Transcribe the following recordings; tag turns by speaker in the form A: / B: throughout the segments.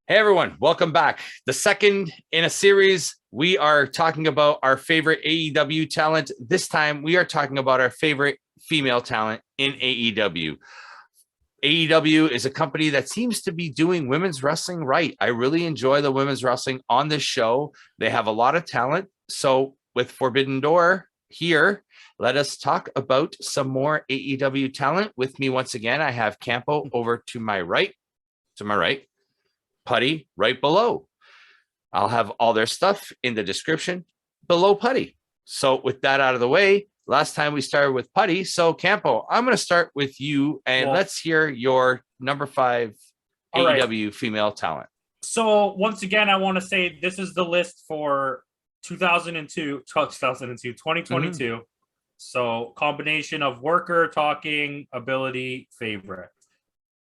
A: Hey everyone, welcome back. The second in a series, we are talking about our favorite AEW talent. This time, we are talking about our favorite female talent in AEW. AEW is a company that seems to be doing women's wrestling right. I really enjoy the women's wrestling on this show. They have a lot of talent. So with Forbidden Door here, let us talk about some more AEW talent. With me once again, I have Campo over to my right. Putty right below. I'll have all their stuff in the description below Putty. So with that out of the way, last time we started with Putty. So Campo, I'm going to start with you and let's hear your number 5 AEW female talent.
B: So once again, I want to say this is the list for 2022. Mm-hmm. So combination of worker, talking, ability, favorite.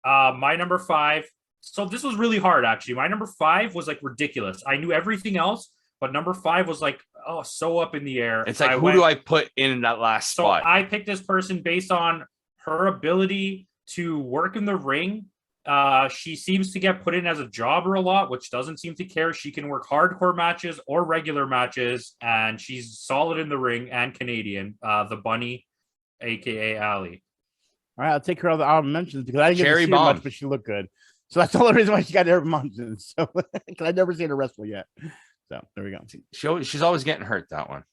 B: My number 5. So this was really hard, actually. My number 5 was like ridiculous. I knew everything else, but number 5 was like, so up in the air.
A: It's like, who do I put in that last spot?
B: So I picked this person based on her ability to work in the ring. She seems to get put in as a jobber a lot, which doesn't seem to care. She can work hardcore matches or regular matches, and she's solid in the ring and Canadian. The Bunny, aka Allie.
C: All right, I'll take her out of the honorable mentions because I didn't get to see her much, but she looked good. So that's the only reason why she got her mentions. So because I've never seen her wrestle yet. So there we go.
A: She's always getting hurt, that one.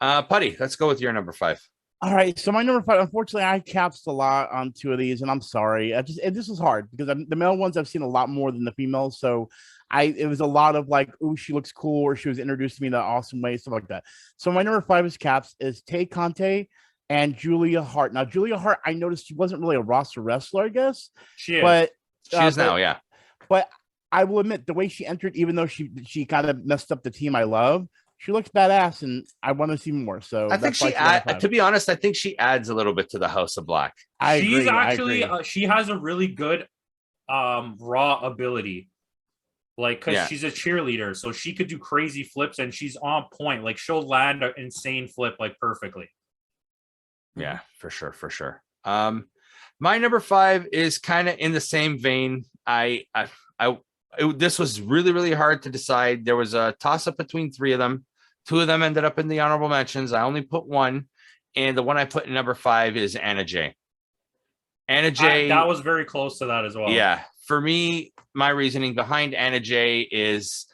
A: Putty, let's go with your number 5.
C: All right. So my number 5, unfortunately, I capsed a lot on 2 of these, and I'm sorry. This was hard because the male ones I've seen a lot more than the females. So it was a lot of like, oh, she looks cool, or she was introduced to me in an awesome way, stuff like that. So my number 5 is caps is Tay Conte and Julia Hart. Now, Julia Hart, I noticed she wasn't really a roster wrestler, I guess.
B: She is.
C: But
A: she is now, yeah.
C: But I will admit, the way she entered, even though she kind of messed up the team I love, she looks badass, and I want to see more. So
A: I think to be honest, I think she adds a little bit to the House of Black.
B: She's actually she has a really good raw ability, like because she's a cheerleader, so she could do crazy flips, and she's on point. Like she'll land an insane flip like perfectly.
A: Yeah, for sure. My number 5 is kind of in the same vein. This was really, really hard to decide. There was a toss-up between 3 of them. 2 of them ended up in the honorable mentions. I only put 1, and the one I put in number 5 is Anna Jay. Anna Jay.
B: That was very close to that as well.
A: Yeah. For me, my reasoning behind Anna Jay is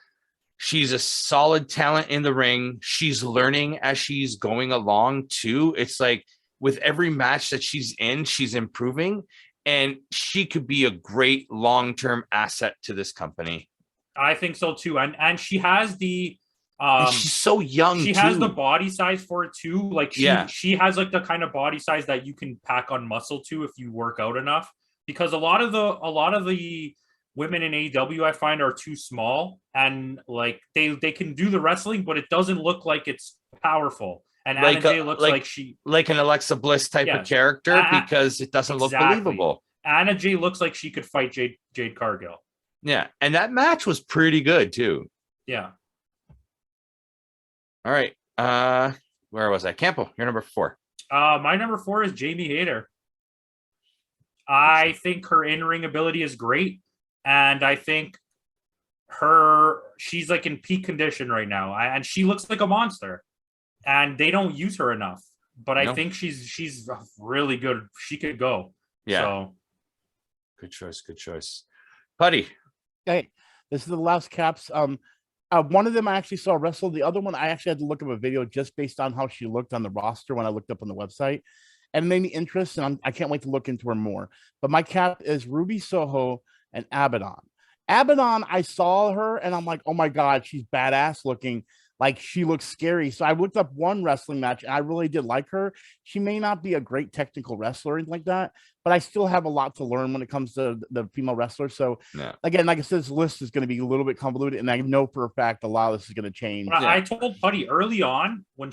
A: she's a solid talent in the ring. She's learning as she's going along, too. It's like, with every match that she's in, she's improving, and she could be a great long-term asset to this company.
B: I think so too. And she has the
A: and she's so young.
B: She has the body size for it too. Like she has like the kind of body size that you can pack on muscle to if you work out enough. Because a lot of the women in AEW I find are too small, and like they can do the wrestling, but it doesn't look like it's powerful. And Anna Jay looks like
A: an Alexa Bliss type of character because it doesn't look believable.
B: Anna Jay looks like she could fight Jade Cargill.
A: Yeah, and that match was pretty good too.
B: Yeah.
A: All right. Where was I? Campo, you're number 4.
B: My number 4 is Jamie Hayter. I think her in-ring ability is great, and I think she's like in peak condition right now, and she looks like a monster. And they don't use her enough, but I think she's really good. She could go.
A: Yeah.
B: So.
A: Good choice. Putty.
C: Hey, this is the last caps. One of them I actually saw wrestle. The other one I actually had to look up a video just based on how she looked on the roster when I looked up on the website, and it made me interested. And I can't wait to look into her more. But my cap is Ruby Soho and Abaddon. Abaddon, I saw her and I'm like, oh my god, she's badass looking. Like she looks scary. So I looked up one wrestling match and I really did like her. She may not be a great technical wrestler or anything like that, but I still have a lot to learn when it comes to the female wrestlers. So again, like I said, this list is going to be a little bit convoluted, and I know for a fact a lot of this is going to change.
B: I told Putty early on when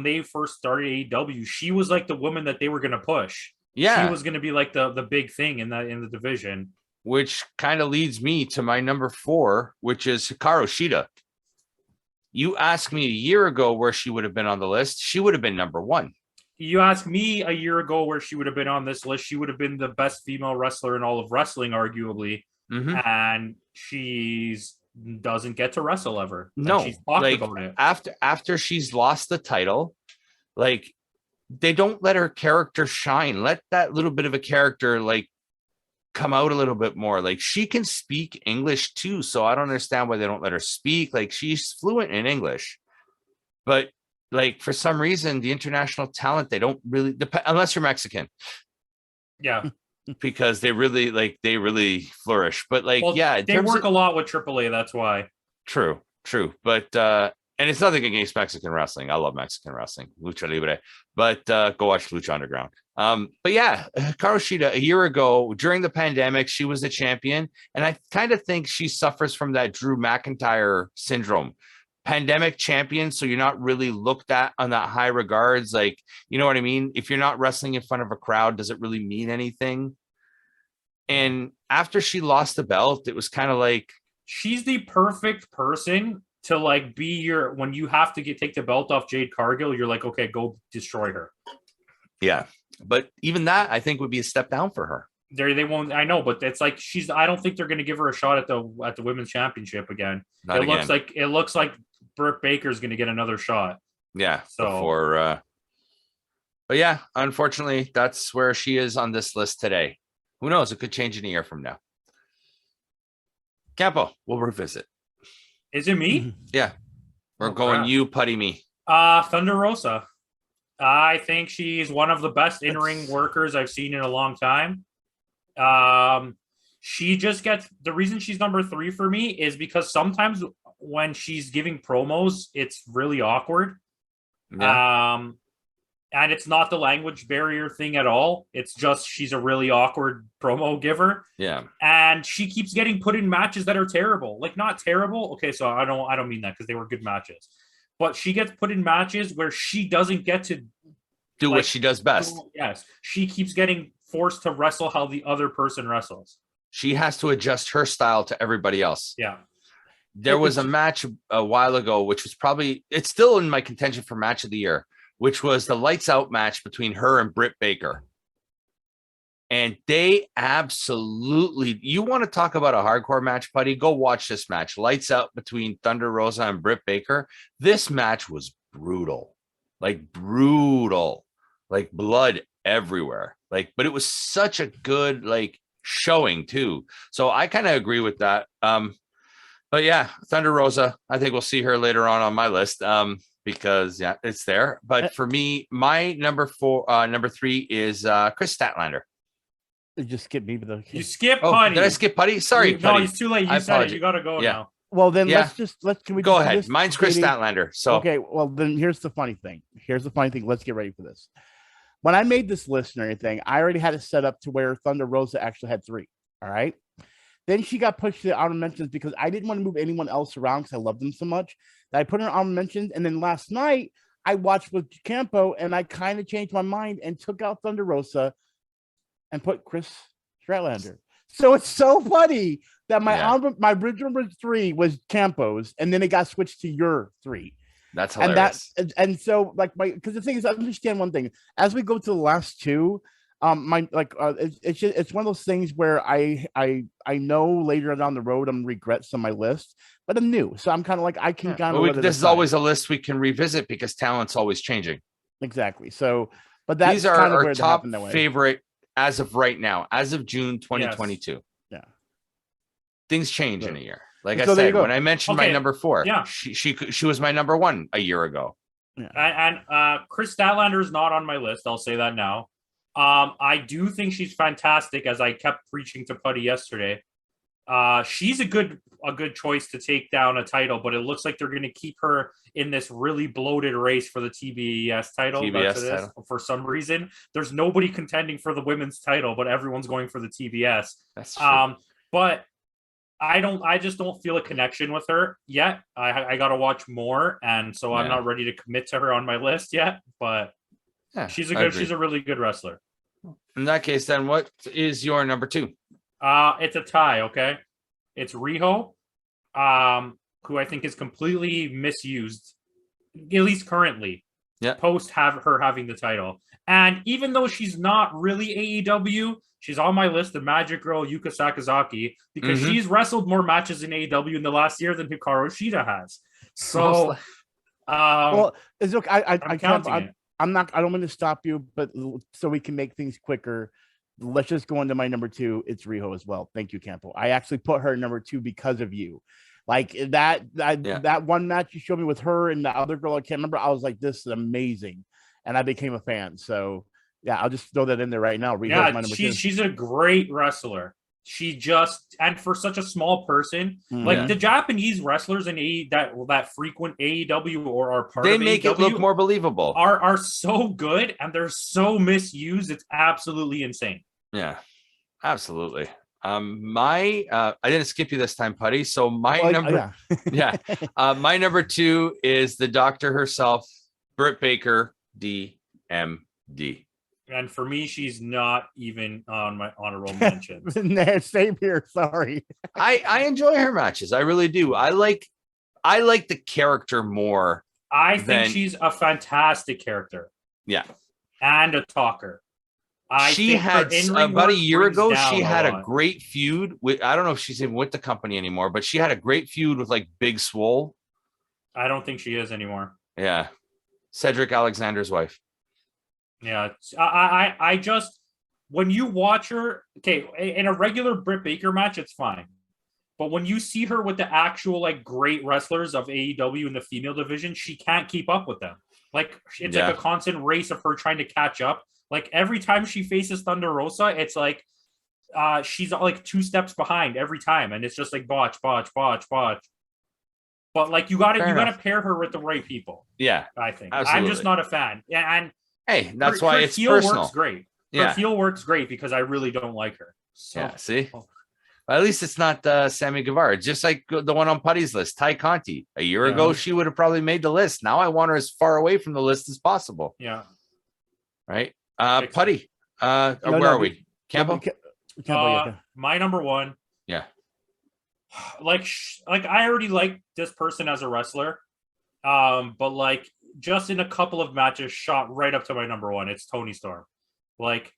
B: they first started AEW, she was like the woman that they were going to push.
A: Yeah,
B: she was going to be like the big thing in the division.
A: Which kind of leads me to my number 4, which is Hikaru Shida. You asked me a year ago where she would have been on the list. She would have been number 1.
B: You asked me a year ago where she would have been on this list. She would have been the best female wrestler in all of wrestling, arguably. Mm-hmm. And she's doesn't get to wrestle ever.
A: No,
B: she's talked
A: like
B: about it.
A: after she's lost the title, like they don't let her character shine. Let that little bit of a character like come out a little bit more. Like she can speak English too, so I don't understand why they don't let her speak. Like she's fluent in English, but like for some reason the international talent, they don't really unless you're Mexican.
B: Yeah.
A: Because they really flourish. But like,
B: Well,
A: yeah,
B: they work a lot with AAA. That's why.
A: True. But and it's nothing against Mexican wrestling. I love Mexican wrestling, Lucha Libre. But go watch Lucha Underground. But yeah, Hikaru Shida, a year ago during the pandemic, she was the champion, and I kind of think she suffers from that Drew McIntyre syndrome. Pandemic champion, so you're not really looked at on that high regards. Like, you know what I mean? If you're not wrestling in front of a crowd, does it really mean anything? And after she lost the belt, it was kind of like
B: she's the perfect person to like be your when you have to take the belt off Jade Cargill. You're like, okay, go destroy her.
A: Yeah, but even that I think would be a step down for her.
B: They won't. I know, but it's like I don't think they're going to give her a shot at the women's championship again. It looks like Britt Baker's going to get another shot.
A: Yeah. So but yeah, unfortunately, that's where she is on this list today. Who knows? It could change in a year from now. Campo, we'll revisit.
B: Is it me?
A: Yeah. We're going you, Putty, me.
B: Thunder Rosa. I think she's one of the best in-ring workers I've seen in a long time. She just gets the reason she's number 3 for me is because sometimes when she's giving promos, it's really awkward. Yeah. And it's not the language barrier thing at all. It's just she's a really awkward promo giver.
A: Yeah.
B: And she keeps getting put in matches that are terrible. Like not terrible. Okay, so I don't mean that because they were good matches. But she gets put in matches where she doesn't get to
A: do what she does best.
B: Yes. She keeps getting forced to wrestle how the other person wrestles.
A: She has to adjust her style to everybody else.
B: Yeah.
A: There was a match a while ago, which was it's still in my contention for match of the year, which was the lights out match between her and Britt Baker. And they absolutely, you want to talk about a hardcore match, Putty? Go watch this match. Lights out between Thunder Rosa and Britt Baker. This match was brutal, like blood everywhere. Like, but it was such a good like showing too. So I kind of agree with that. But yeah, Thunder Rosa, I think we'll see her later on my list. Because yeah, it's there. But for me, my number 3 is Chris Statlander.
C: You just skip me, but
B: you skip Putty.
A: Did I skip Putty? Sorry, Putty.
B: No, it's too late. You said it. You gotta go now.
C: Well, then can we
A: go ahead? Mine's Chris Statlander. So
C: okay, well then here's the funny thing. Let's get ready for this. When I made this list and everything, I already had it set up to where Thunder Rosa actually had 3. All right. Then she got pushed to the honorable mentions because I didn't want to move anyone else around because I love them so much that I put her in honorable mentions. And then last night I watched with Campo and I kind of changed my mind and took out Thunder Rosa and put Chris Statlander. So it's so funny that my original 3 was Campo's and then it got switched to your 3.
A: That's hilarious.
C: And so like because the thing is, I understand one thing as we go to the last 2. It's one of those things where I know later down the road I'm gonna regret some of my list, but I'm new, so I'm kind of like I can kind of.
A: This is always a list we can revisit because talent's always changing.
C: Exactly. So, but that's
A: these are
C: kind of
A: our top favorite as of right now, as of June 2022.
C: Yes. Yeah,
A: things change in a year. Like I said, when I mentioned my number 4,
B: yeah,
A: she was my number 1 a year ago.
B: Yeah. And Chris Statlander is not on my list. I'll say that now. I do think she's fantastic, as I kept preaching to Putty yesterday. She's a good choice to take down a title, but it looks like they're going to keep her in this really bloated race for the TBS title. For some reason. There's nobody contending for the women's title, but everyone's going for the TBS.
A: That's true.
B: But I just don't feel a connection with her yet. I got to watch more, and so I'm not ready to commit to her on my list yet. But she's a really good wrestler.
A: In that case, then what is your number 2?
B: It's a tie. Okay, it's Riott, who I think is completely misused, at least currently. post her having the title. And even though she's not really AEW, she's on my list, the Magic Girl Yuka Sakazaki, because she's wrestled more matches in AEW in the last year than Hikaru Shida has. So,
C: well, it's okay.
B: I'm counting it.
C: I'm not. I don't want to stop you, but so we can make things quicker. Let's just go into my number 2. It's Riho as well. Thank you, Campo. I actually put her number 2 because of you. Like that one match you showed me with her and the other girl, I can't remember. I was like, this is amazing, and I became a fan. So yeah, I'll just throw that in there right now. Riho's my number 2.
B: She's a great wrestler. She just, and for such a small person, like the Japanese wrestlers in that frequent AEW or are part of AEW,
A: they make it look more believable.
B: Are so good, and they're so misused. It's absolutely insane.
A: Yeah, absolutely. I didn't skip you this time, Putty. So my my number 2 is the doctor herself, Britt Baker, DMD.
B: And for me, she's not even on my honorable mentions.
C: Same here. Sorry.
A: I enjoy her matches. I really do. I like the character more.
B: I think she's a fantastic character.
A: Yeah.
B: And a talker.
A: She had about a year ago, she had a great feud with, I don't know if she's even with the company anymore, but she had a great feud with like Big Swole.
B: I don't think she is anymore.
A: Yeah. Cedric Alexander's wife.
B: Yeah. I just, when you watch her, okay, in a regular Britt Baker match, it's fine. But when you see her with the actual like great wrestlers of AEW in the female division, she can't keep up with them. Like it's like a constant race of her trying to catch up. Like every time she faces Thunder Rosa, it's like she's like 2 steps behind every time, and it's just like botch. But like you gotta pair her with the right people.
A: Yeah,
B: I think
A: absolutely.
B: I'm just not a fan. And
A: hey, that's why it's
B: heel
A: personal.
B: Works great. Her heel works great because I really don't like her. So.
A: Yeah, see. At least it's not Sammy Guevara. Just like the one on Putty's list, Ty Conti. A year ago, she would have probably made the list. Now I want her as far away from the list as possible.
B: Yeah.
A: Right. Putty. Where are we? Campo?
B: My number 1.
A: Yeah.
B: Like I already like this person as a wrestler. But like just in a couple of matches shot right up to my number 1. It's Toni Storm. Like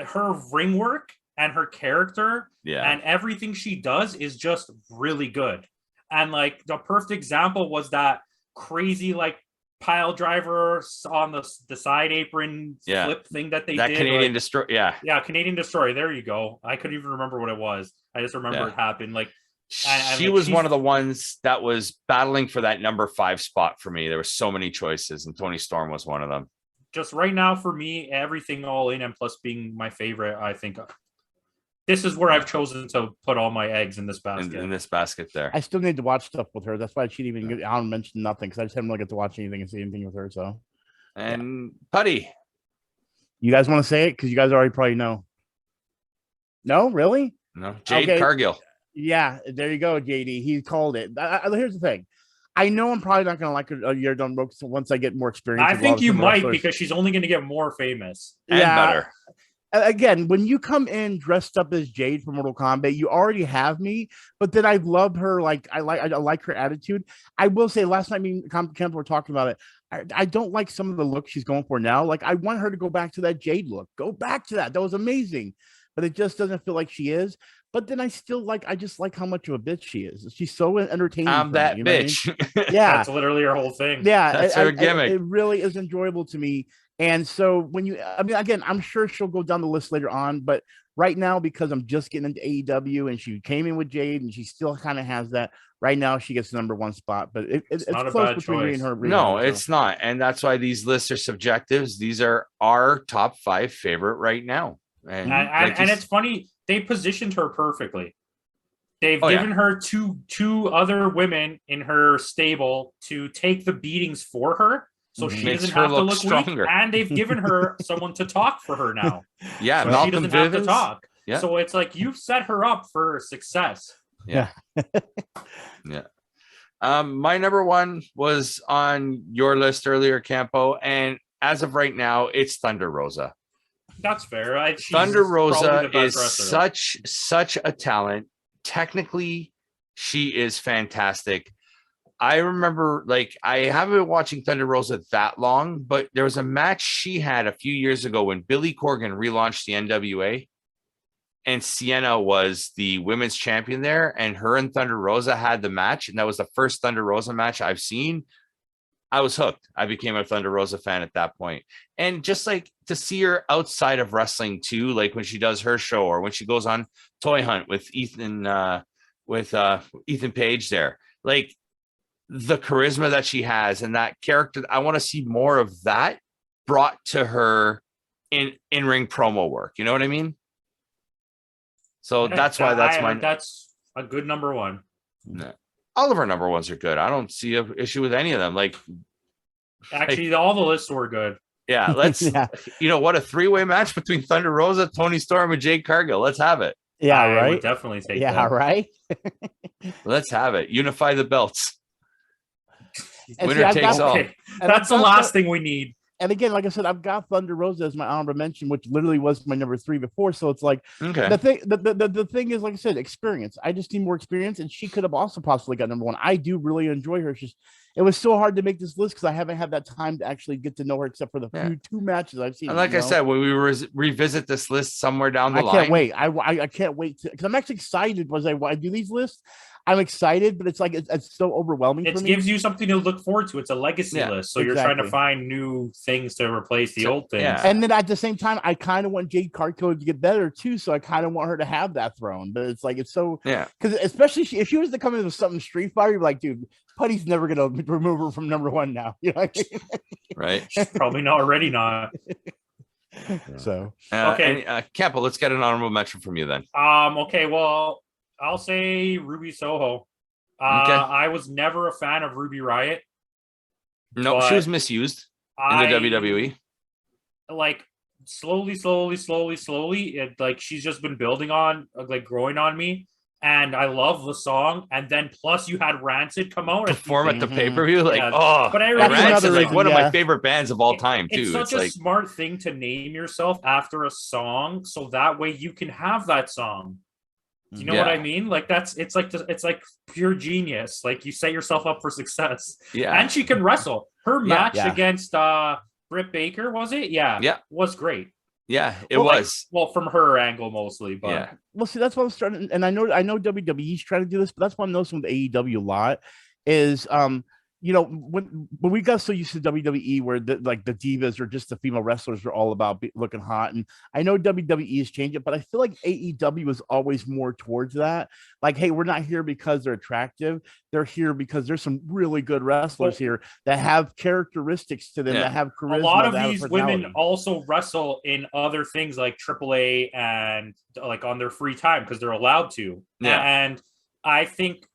B: her ring work and her character and everything she does is just really good. And like the perfect example was that crazy like pile driver on the side apron flip thing that they did.
A: Canadian Destroy. Yeah,
B: Canadian Destroy. There you go. I couldn't even remember what it was. I just remember it happened. Like
A: she was one of the ones that was battling for that number 5 spot for me. There were so many choices, and Toni Storm was one of them.
B: Just right now for me, everything all in and plus being my favorite, I think this is where I've chosen to put all my eggs in this basket.
A: In this basket there.
C: I still need to watch stuff with her. That's why she didn't even I don't mention nothing because I just haven't really get to watch anything and see anything with her. So,
A: and Putty,
C: you guys want to say it because you guys already probably know. No, really?
A: No, Jade Cargill.
C: Yeah, there you go, JD. He called it. Here's the thing. I know I'm probably not going to like her a year down the road once I get more experience.
B: I think you might because she's only going to get more famous
A: and better.
C: Again, when you come in dressed up as Jade from Mortal Kombat, you already have me. But then I love her. Like I like her attitude. I will say, last night, Camp were talking about it. I don't like some of the looks she's going for now. Like I want her to go back to that Jade look. Go back to that. That was amazing. But it just doesn't feel like she is. But then I just like how much of a bitch she is. She's so entertaining.
A: I'm that bitch.
C: I mean? Yeah,
B: that's literally her whole thing.
C: Yeah,
A: that's her gimmick.
C: It really is enjoyable to me. And so again, I'm sure she'll go down the list later on, but right now, because I'm just getting into AEW and she came in with Jade and she still kind of has that. Right now, she gets the number 1 spot, but it's close between me and her.
A: No, it's not. And that's why these lists are subjectives. These are our top 5 favorite right now. And
B: it's funny, they positioned her perfectly. They've given her two other women in her stable to take the beatings for her. So she doesn't have to look stronger. Weak, and they've given her someone to talk for her now.
A: Yeah,
B: so she doesn't have to talk. Yeah. So it's like you've set her up for success.
A: Yeah. Yeah. My number 1 was on your list earlier, Campo, and as of right now, it's Thunder Rosa.
B: That's fair.
A: Thunder Rosa is such a talent. Technically, she is fantastic. I remember, like, I haven't been watching Thunder Rosa that long, but there was a match she had a few years ago when Billy Corgan relaunched the NWA, and Sienna was the women's champion there, and her and Thunder Rosa had the match, and that was the first Thunder Rosa match I've seen. I was hooked. I became a Thunder Rosa fan at that point. And just like to see her outside of wrestling too, like when she does her show or when she goes on Toy Hunt with Ethan Page there, like the charisma that she has and that character, I want to see more of that brought to her in-ring promo work. You know what I mean? So that's why
B: that's a good number one.
A: No. All of our number ones are good. I don't see an issue with any of them. Like,
B: actually, all the lists were good.
A: Yeah, let's. You know what? A three-way match between Thunder Rosa, Tony Storm, and Jade Cargill. Let's have it.
C: Yeah,
B: I
C: right.
B: would definitely take.
C: Yeah,
B: that.
C: right.
A: Let's have it. Unify the belts.
C: And
A: Winner takes all.
B: That's the last thing we need.
C: And again, like I said, I've got Thunder Rosa as my honorable mention, which literally was my number 3 before. So it's like the thing is, like I said, experience. I just need more experience, and she could have also possibly got number 1. I do really enjoy her. It's just it was so hard to make this list because I haven't had that time to actually get to know her, except for the two matches I've seen.
A: And like I said, when we revisit this list somewhere down the line,
C: I can't wait. I can't wait because I'm actually excited. When I do these lists, I'm excited, but it's like it's so overwhelming.
B: It gives you something to look forward to. It's a legacy list, so you're trying to find new things to replace the old things.
A: Yeah.
C: And then at the same time, I kind of want Jade Cargill to get better too, so I kind of want her to have that throne. But it's like it's so because especially if she was to come in with something Street Fighter, you're like, dude, Putty's never gonna remove her from number 1 now. You know what I mean?
A: Right?
B: Probably not. Already not.
C: So
A: okay, Campo, let's get an honorable mention from you then.
B: Okay, well. I'll say Ruby Soho. I was never a fan of Ruby Riott.
A: No, she was misused in the WWE.
B: Like slowly, it, like she's just been building on, like growing on me. And I love the song. And then plus you had Rancid come out
A: perform at the pay-per-view. Like, but
B: Rancid
A: is like one of my favorite bands of all time too.
B: It's such a smart thing to name yourself after a song, so that way you can have that song. Do you know what I mean? Like it's like pure genius. Like you set yourself up for success.
A: Yeah.
B: And she can wrestle. Her match against Britt Baker, was it? Yeah. Was great.
A: Yeah, it was.
B: Like, from her angle mostly, but
C: well, see, that's what I'm starting. And I know WWE's trying to do this, but that's what I'm noticing with AEW a lot is you know, when we got so used to WWE where the divas or just the female wrestlers are all about looking hot, and I know WWE has changed it, but I feel like AEW is always more towards that. Like, hey, we're not here because they're attractive; they're here because there's some really good wrestlers here that have characteristics to them that have charisma.
B: A lot of these women also wrestle in other things like AAA and like on their free time because they're allowed to.
A: Yeah,
B: and I think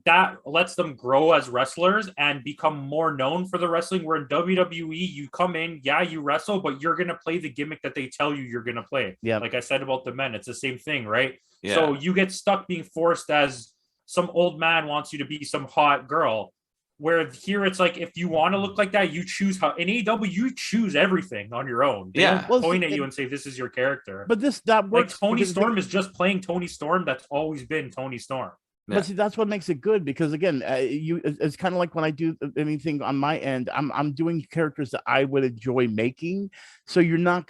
B: that lets them grow as wrestlers and become more known for the wrestling, where in WWE you come in, you wrestle, but you're going to play the gimmick that they tell you you're going to play.
C: Yeah.
B: Like I said about the men, it's the same thing, right?
A: Yeah.
B: So you get stuck being forced as some old man wants you to be some hot girl, where here it's like, if you want to look like that, you choose how. In AEW, you choose everything on your own. They don't point at you and say, this is your character.
C: But that works.
B: Like Tony Storm is just playing Tony Storm. That's always been Tony Storm.
C: But see, that's what makes it good because again, it's kind of like when I do anything on my end, I'm doing characters that I would enjoy making. So you're not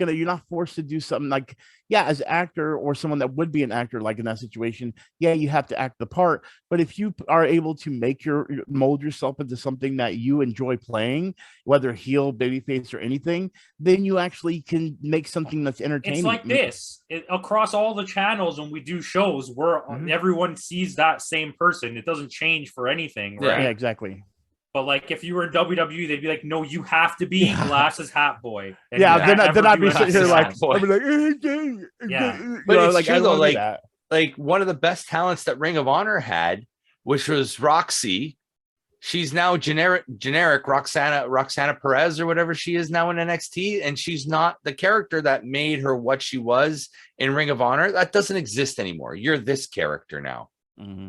C: forced to do something like, as an actor or someone that would be an actor, like in that situation, you have to act the part. But if you are able to mold yourself into something that you enjoy playing, whether heel, babyface, or anything, then you actually can make something that's entertaining.
B: It's like this across all the channels when we do shows where everyone sees that same person. It doesn't change for anything, right?
C: Yeah, exactly.
B: But like if you were in WWE, they'd be like, no, you have to be glasses hat boy. And
C: then I'd be sitting here like, I'd be like,
A: but it's true though, like one of the best talents that Ring of Honor had, which was Roxy. She's now generic Roxana Perez or whatever she is now in NXT, and she's not the character that made her what she was in Ring of Honor. That doesn't exist anymore. You're this character now.
C: Mm-hmm.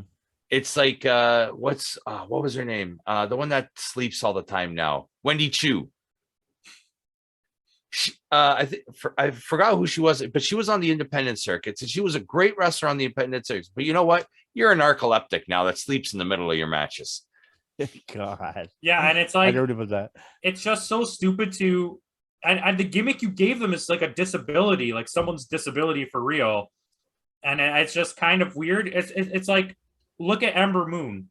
A: It's like what was her name? The one that sleeps all the time now, Wendy Chu. I forgot who she was, but she was on the independent circuits, and she was a great wrestler on the independent circuits. But you know what? You're a narcoleptic now that sleeps in the middle of your matches.
C: God.
B: Yeah, and it's
C: I
B: like,
C: never knew about that.
B: it's just so stupid to, and the gimmick you gave them is like a disability, like someone's disability for real, and it's just kind of weird. It's like, look at Ember Moon.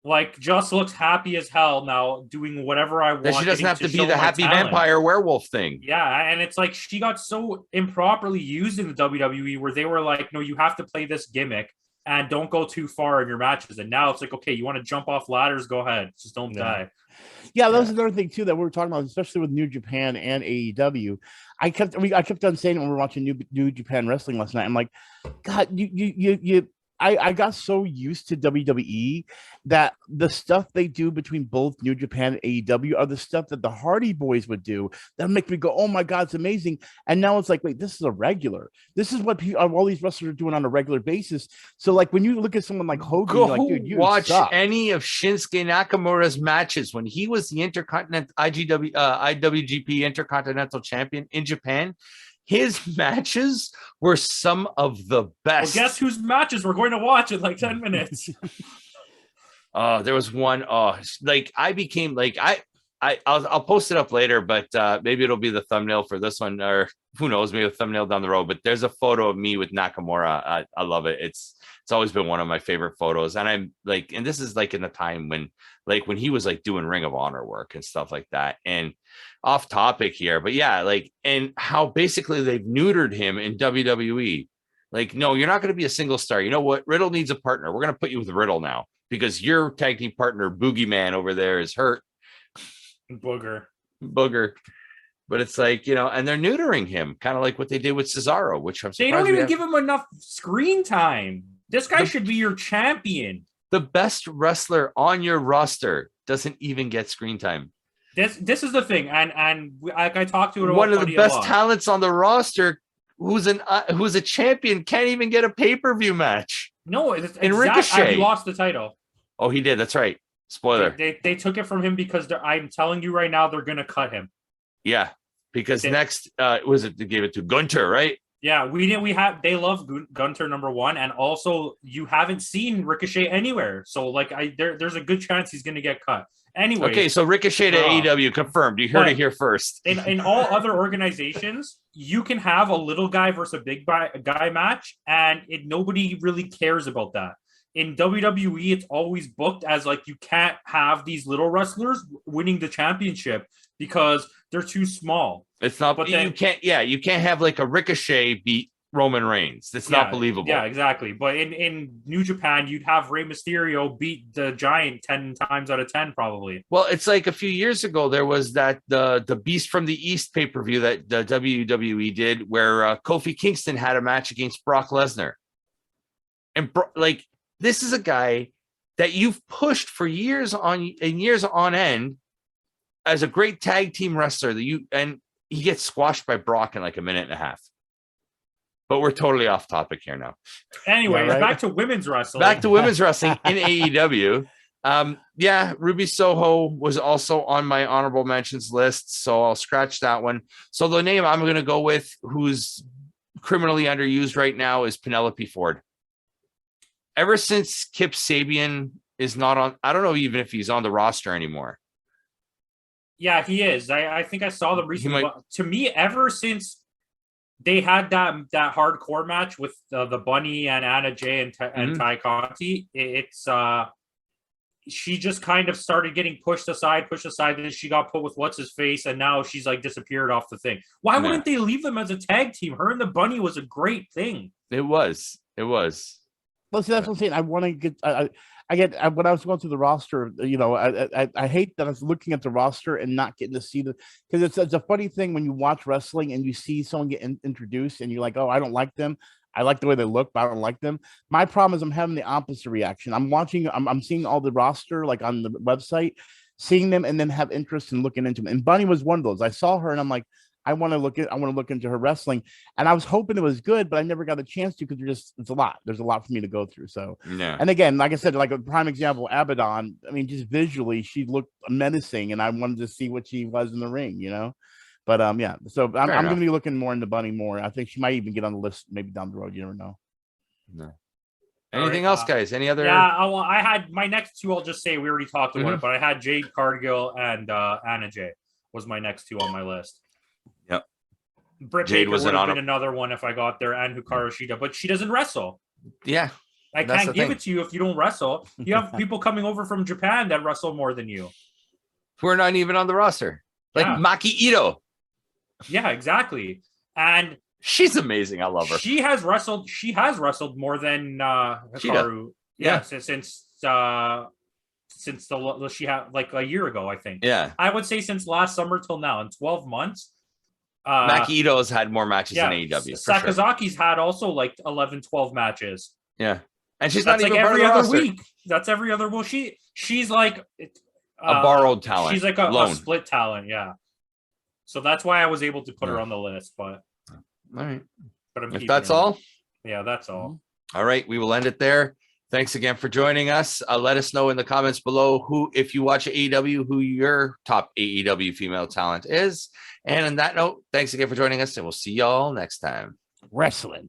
B: Like, just looks happy as hell now, doing whatever I want.
A: That she doesn't
B: getting
A: have to be
B: show
A: the
B: my
A: happy
B: talent.
A: vampire werewolf thing.
B: Yeah, and it's like she got so improperly used in the WWE where they were like, no, you have to play this gimmick and don't go too far in your matches. And now it's like, okay, you want to jump off ladders, go ahead, just don't die.
C: Yeah, that was another thing too that we were talking about, especially with New Japan and AEW. I kept on saying it when we were watching New Japan Wrestling last night. I'm like, God, I got so used to WWE that the stuff they do between both New Japan and AEW are the stuff that the Hardy Boys would do that make me go, oh my God, it's amazing. And now it's like, wait, this is a regular. This is what all these wrestlers are doing on a regular basis. So like when you look at someone like Hogan, you're like, dude, you
A: watch
C: suck.
A: any of Shinsuke Nakamura's matches when he was the IWGP Intercontinental Champion in Japan. His matches were some of the best.
B: Well, guess whose matches we're going to watch in like 10 minutes?
A: There was one. Like I became like I'll post it up later, but maybe it'll be the thumbnail for this one, or who knows, maybe a thumbnail down the road. But there's a photo of me with Nakamura. I love it. It's always been one of my favorite photos, and I'm like, and this is like in the time when he was like doing Ring of Honor work and stuff like that. And off topic here, but yeah, like, and how basically they've neutered him in WWE. Like, no, you're not going to be a single star. You know what? Riddle needs a partner. We're going to put you with Riddle now because your tag team partner Boogeyman over there is hurt.
B: Booger.
A: But it's like, you know, and they're neutering him, kind of like what they did with Cesaro, which I'm surprised
B: they don't even give him enough screen time. This guy should be your champion.
A: The best wrestler on your roster doesn't even get screen time.
B: This is the thing, and like I talked to it.
A: One of the best talents on the roster, who's a champion, can't even get a pay-per-view match.
B: No, it's
A: Ricochet.
B: He lost the title.
A: Oh, he did. That's right. Spoiler.
B: They took it from him because I'm telling you right now, they're gonna cut him.
A: Yeah, because next was it? They gave it to Gunter, right?
B: Yeah, they love Gunter #1, and also you haven't seen Ricochet anywhere, so like there's a good chance he's gonna get cut. Anyway,
A: okay, so Ricochet to AEW confirmed. You heard it here first.
B: In all other organizations, you can have a little guy versus a big guy match, and nobody really cares about that. In WWE, it's always booked as like you can't have these little wrestlers winning the championship because they're too small.
A: It's not, but you can't have like a Ricochet beat Roman Reigns. It's not believable.
B: Yeah, exactly. But in New Japan, you'd have Rey Mysterio beat the Giant 10 times out of 10, probably.
A: Well, it's like a few years ago, there was that the Beast from the East pay-per-view that the WWE did where Kofi Kingston had a match against Brock Lesnar. And like, this is a guy that you've pushed for years on end as a great tag team wrestler and he gets squashed by Brock in like a minute and a half. But we're totally off topic here now.
B: Anyway, back to women's wrestling.
A: Back to women's wrestling in AEW. Ruby Soho was also on my honorable mentions list, so I'll scratch that one. So the name I'm going to go with, who's criminally underused right now, is Penelope Ford. Ever since Kip Sabian is not on, I don't know even if he's on the roster anymore.
B: Yeah, he is. I think I saw them recently. To me, ever since they had that hardcore match with the Bunny and Anna Jay and Ty Conti, it's she just kind of started getting pushed aside, then she got put with what's his face, and now she's like disappeared off the thing. Why wouldn't they leave them as a tag team? Her and the Bunny was a great thing.
A: It was.
C: Well, see, that's what I'm saying. I want to get. When I was going through the roster, you know, I hate that I was looking at the roster and not getting to see because it's a funny thing when you watch wrestling and you see someone get introduced and you're like, oh, I don't like them. I like the way they look, but I don't like them. My problem is I'm having the opposite reaction. I'm seeing all the roster like on the website, seeing them and then have interest in looking into them. And Bunny was one of those. I saw her and I'm like, I want to look into her wrestling, and I was hoping it was good, but I never got a chance to because it's a lot. There's a lot for me to go through. So, and again, like I said, like a prime example, Abaddon. I mean, just visually, she looked menacing, and I wanted to see what she was in the ring, you know. But yeah, so I'm going to be looking more into Bunny more. I think she might even get on the list maybe down the road. You never know.
A: No. Anything else, guys? Any other?
B: Yeah, I had my next two. I'll just say we already talked about it, but I had Jade Cargill and Anna Jay was my next two on my list.
A: Yep.
B: Britt
A: Jade
B: Baker would have been another one if I got there, and Hikaru Shida, but she doesn't wrestle.
A: Yeah.
B: I can't give it to you if you don't wrestle. You have people coming over from Japan that wrestle more than you.
A: Who are not even on the roster. Like Maki Ito.
B: Yeah, exactly. And
A: she's amazing. I love her.
B: She has wrestled more than Hikaru. Yeah, since she had like a year ago, I think.
A: Yeah.
B: I would say since last summer till now, in 12 months.
A: Maki Ito's had more matches than AEW.
B: Sakazaki's had also like 11, 12 matches.
A: Yeah. And she's
B: That's
A: not
B: like
A: even
B: every
A: part of the
B: other
A: roster.
B: week. That's every other. Well, she's like
A: a borrowed talent.
B: She's like a split talent. Yeah. So that's why I was able to put her on the list. But
A: all right.
B: But
A: if that's all.
B: Yeah, that's all.
A: All right. We will end it there. Thanks again for joining us. Let us know in the comments below who, if you watch AEW, who your top AEW female talent is. And on that note, thanks again for joining us, and we'll see y'all next time.
C: Wrestling.